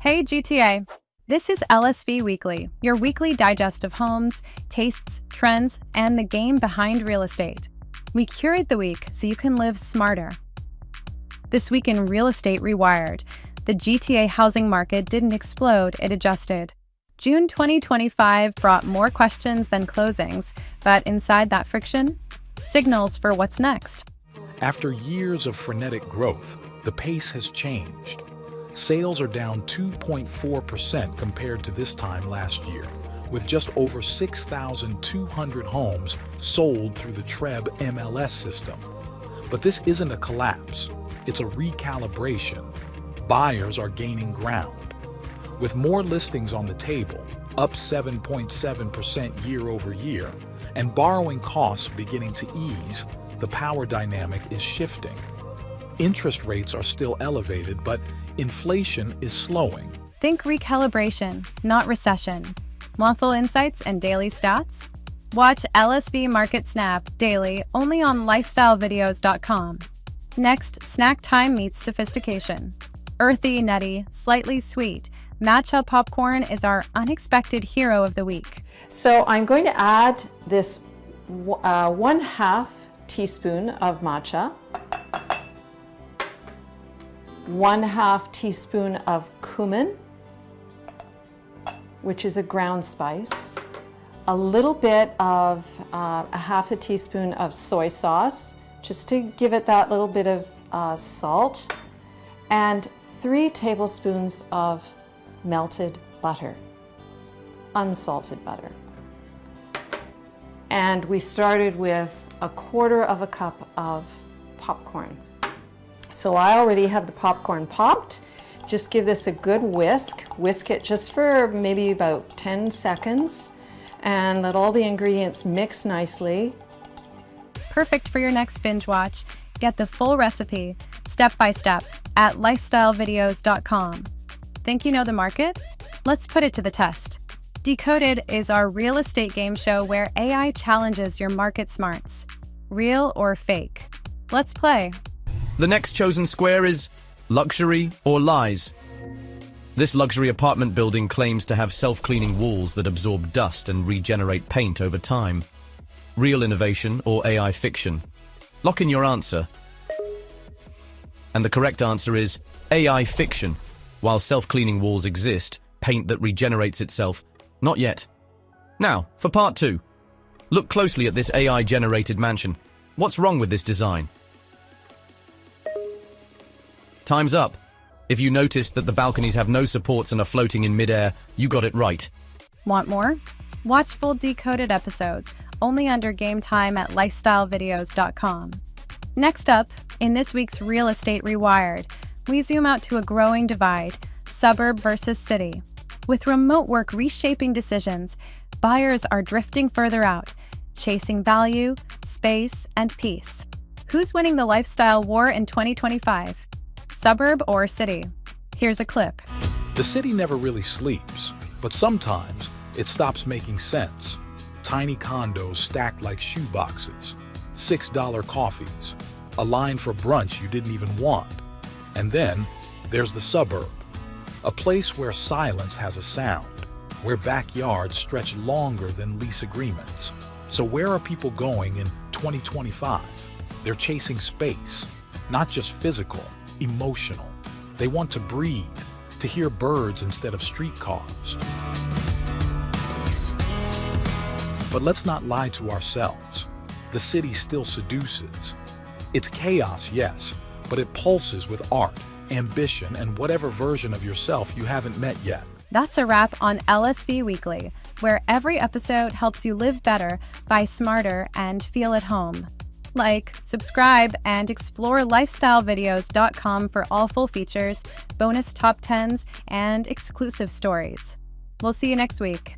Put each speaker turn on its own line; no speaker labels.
Hey GTA, this is LSV Weekly, your weekly digest of homes, tastes, trends, and the game behind real estate. We curate the week so you can live smarter. This week in Real Estate Rewired, the GTA housing market didn't explode, it adjusted. June 2025 brought more questions than closings, but inside that friction, signals for what's next.
After years of frenetic growth, the pace has changed. Sales are down 2.4% compared to this time last year, with just over 6,200 homes sold through the TREB MLS system. But this isn't a collapse, it's a recalibration. Buyers are gaining ground. With more listings on the table, up 7.7% year over year, and borrowing costs beginning to ease, the power dynamic is shifting. Interest rates are still elevated, but inflation is slowing.
Think recalibration, not recession. Want full insights and daily stats? Watch LSV Market Snap daily only on lifestylevideos.com. Next, snack time meets sophistication. Earthy, nutty, slightly sweet, Matcha popcorn is our unexpected hero of the week.
So I'm going to add this 1/2 teaspoon of matcha, 1/2 teaspoon of cumin, which is a ground spice, a little bit of 1/2 teaspoon of soy sauce, just to give it that little bit of salt, and 3 tablespoons of melted butter, unsalted butter. And we started with 1/4 cup of popcorn. So I already have the popcorn popped. Just give this a good whisk. Whisk it just for maybe about 10 seconds and let all the ingredients mix nicely.
Perfect for your next binge watch. Get the full recipe, step by step, at lifestylevideos.com. Think you know the market? Let's put it to the test. Decoded is our real estate game show where AI challenges your market smarts. Real or fake? Let's play.
The next chosen square is luxury or lies. This luxury apartment building claims to have self-cleaning walls that absorb dust and regenerate paint over time. Real innovation or AI fiction? Lock in your answer. And the correct answer is AI fiction. While self-cleaning walls exist, paint that regenerates itself, not yet. Now, for part 2. Look closely at this AI-generated mansion. What's wrong with this design? Time's up. If you noticed that the balconies have no supports and are floating in midair, you got it right.
Want more? Watch full Decoded episodes, only under game time at lifestylevideos.com. Next up, in this week's Real Estate Rewired, we zoom out to a growing divide, suburb versus city. With remote work reshaping decisions, buyers are drifting further out, chasing value, space, and peace. Who's winning the lifestyle war in 2025? Suburb or city? Here's a clip.
The city never really sleeps, but sometimes it stops making sense. Tiny condos stacked like shoeboxes, $6 coffees, a line for brunch you didn't even want. And then there's the suburb, a place where silence has a sound, where backyards stretch longer than lease agreements. So where are people going in 2025? They're chasing space, not just physical, emotional. They want to breathe, to hear birds instead of streetcars. But let's not lie to ourselves. The city still seduces. It's chaos, yes, but it pulses with art, ambition, and whatever version of yourself you haven't met yet.
That's a wrap on LSV Weekly, where every episode helps you live better, buy smarter, and feel at home. Like, subscribe, and explore lifestylevideos.com for all full features, bonus top 10s, and exclusive stories. We'll see you next week.